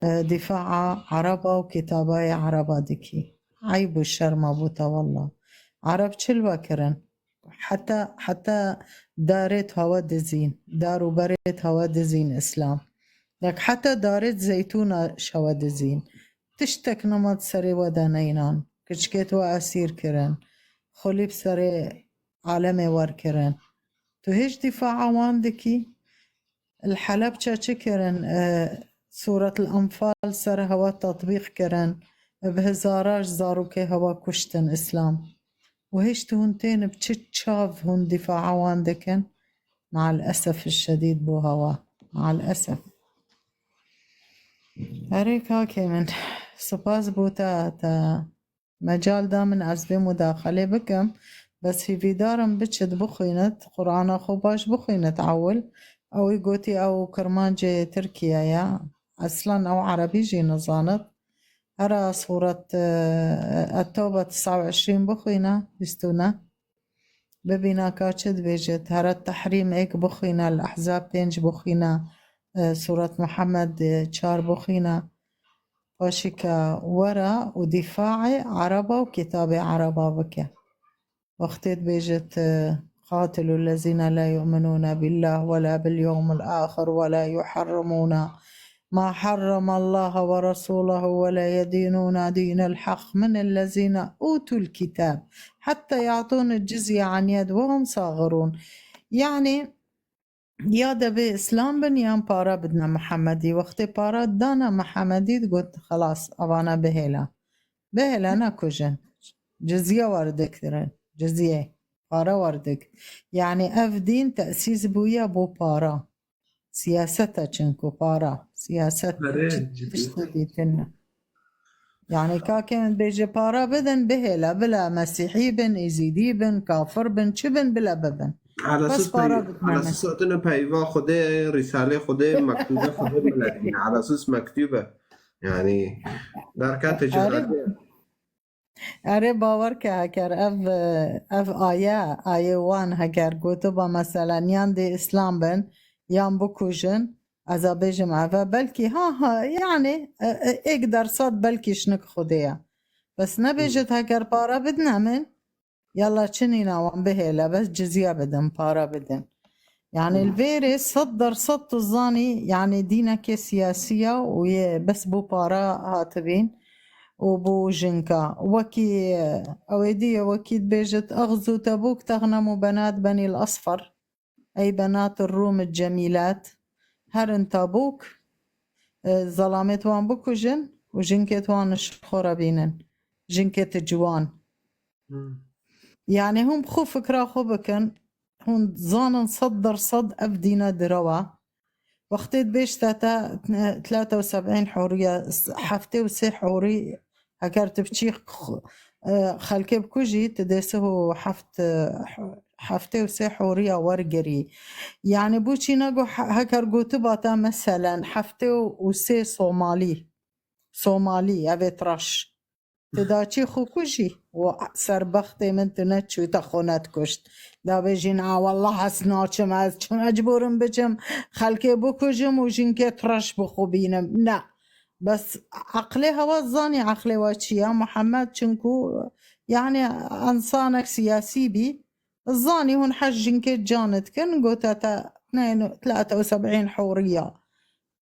دفاع عربا وكتاباي عربا دكي عيب الشرمة بوتا والله عرب چلوا کرن حتى دارت هوا دزين دارو بريت هوا دزين إسلام لك حتى دارت زيتونة شوا دزين تشتك نمط سري ودانينان كشكت وأسير كرن خليب سري عالمي ور كرن تو هيش دفاع واندكي الحلب چا كرن سورة الأنفال سر هوا تطبيق كرن بهزاراش زاروكي هوا كشتن إسلام وهيش تهونتين بتشتشاف هون دفاع واندكن مع الأسف الشديد بو هوا مع الأسف هريك هاكي من سباس بوتا مجال دا من أسبي مداخلة بكم بس في فيدارم بتشد بخينت قرآن أخو باش بخينت عول أو يقوتي أو كرمانجي تركيا يا أصلا أو عربي جي نظانت هرا صورة التوبة 29 بخينة بستونا ببينا كاتشد بيجت هرا التحريم ايك بخينة الأحزاب بينج بخينة سورة محمد 4 بخينة وشكا ورا ودفاعي عربا وكتابة عربا بكا وقتت بيجت قاتلوا الذين لا يؤمنون بالله ولا باليوم الآخر ولا يحرمون ما حرم الله ورسوله ولا يدينون دين الحق من الذين أوتوا الكتاب حتى يعطون الجزية عن يد وهم صاغرون يعني يادا بإسلام بنيان بارا بدنا محمدي وقت بارا دانا محمدي قلت خلاص أبانا بهلا ناكوجن جزية واردك ترين جزية بارا واردك يعني أف دين تأسيس بويا بو بارا سياستها چنكو بارا سياست تشتديتنا يعني كاكن بيجي بارا بدن بهلا بلا مسيحي بن إزيدي بن كافر بن چبن بلا ببن على اساس اتنا پیوا خود رساله خود مکتوبه خود ملدین على اساس مکتوبه يعني درکت تجارتی اره باور که هکر اف آیه وان هکر گوتو با مثلا یان دی اسلام بن یان بکوشن از بیجم عفا بلکی ها يعني ایک درصد بلکی شنک خودیا بس نبیجت هکر پارا بدنا من يلا چني ناوان بهلا بس جزية بدن بارا بدن يعني الفيري صدر صدت الظاني يعني دينك سياسية وبس بو بارا هاتبين وبو جنكا وكي أويدية وكيد بيجت أغزو تبوك تغنموا بنات بني الأصفر أي بنات الروم الجميلات هرن تبوك ظلامت وان بكو جن وجنكت وان الشخورة بينن جنكت جوان يعني هم خو فكرة خو بكن هون ظانن صدر صد أفدينا دروا وقتت بيش 73 حورية حفتي وسي حوري هكارت بشي خلكي بكوجي تدسه حفتي وسي حورية ورقري يعني بوشي نقو هكار قوتباتا مثلا حفتي وسي صومالي أبيت رش تداچی خو کشی و سربخت من تنچوی تا خونت کشت دا بجین والله حسنا چم از چون اجبورم بچم خلکه بکشم و جین که ترش بخو بینم نه بس عقلي هوا الظاني عقلي واتشيا محمد چنكو يعني انسانك سياسي بي الظاني هون حجن كي جانت كن قوتا 73 حورية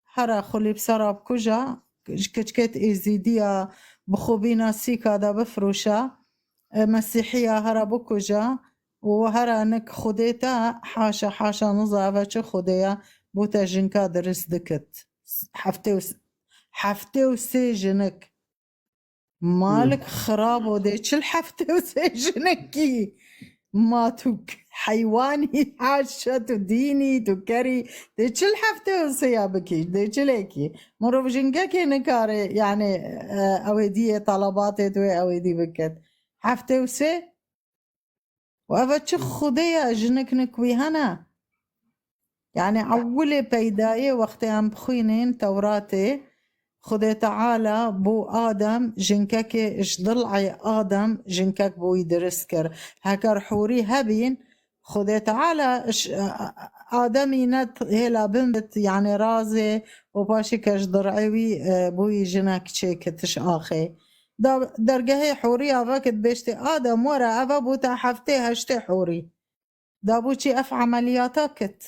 حرا خلي بسراب كجا كشكت ازيدية بخوبينا سيكا دا بفروشا مسيحية هرا بكوجا وهرا نك خديتا حاشا نظافة چه خديا بوتا جنكا درس دكت حفتي وسيجنك مالك خراب ودي چل حفتي وسيجنكي ماتوك حيواني حاشة ديني تكري دي چل حفتي وسيابكي دي چليكي مرو جنكاكي نكاري يعني اويدية طلباتي توي اويدي بكت حفتي وسي وأفا چه خديا جنك نكوي هنا يعني عولي بيداية وقتي عم بخوينين توراتي خدي تعالى بو آدم جنكك إش ضلعي آدم جنكك بو يدرسكر هكر حوري هبين خذي تعالى آدمي نت هلا بنت يعني رازي وباشي كش درعوي بوي جنك تش آخي درجه حوري أفكت بيشتي آدم ورا أفا بوتا حفتي هشتي حوري دابوشي أف عملياتك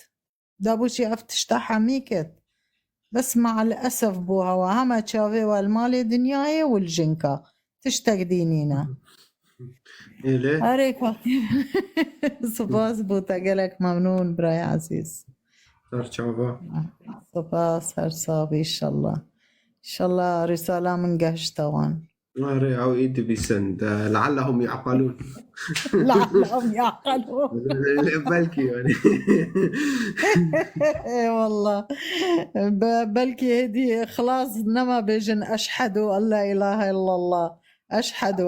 دابوشي أف تشتحميكت بس مع الأسف بوها وهما تشافي والمال دنياي والجنكا تشتقدينينا إيه ليه؟ هريك سباس بوتا قالك ممنون براي عزيز صار تشوفا سباس هرصابي إن شاء الله رسالة من قهش توان ماري أو إيدي بيسند لعلهم يعقلون لعلهم يعقلون بلكي يعني اي والله بلكي هدي خلاص نما بيجن أشهد أن لا إله إلا الله أشهد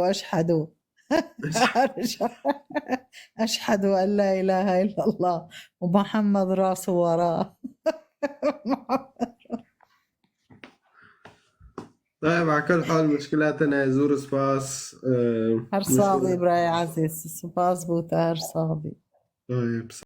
أشهد أن لا إله إلا الله ومحمد راسه وراه طيب على كل حال مشكلاتنا زور سباس هرصابي براي عزيز سباس بوتا هرصابي طيب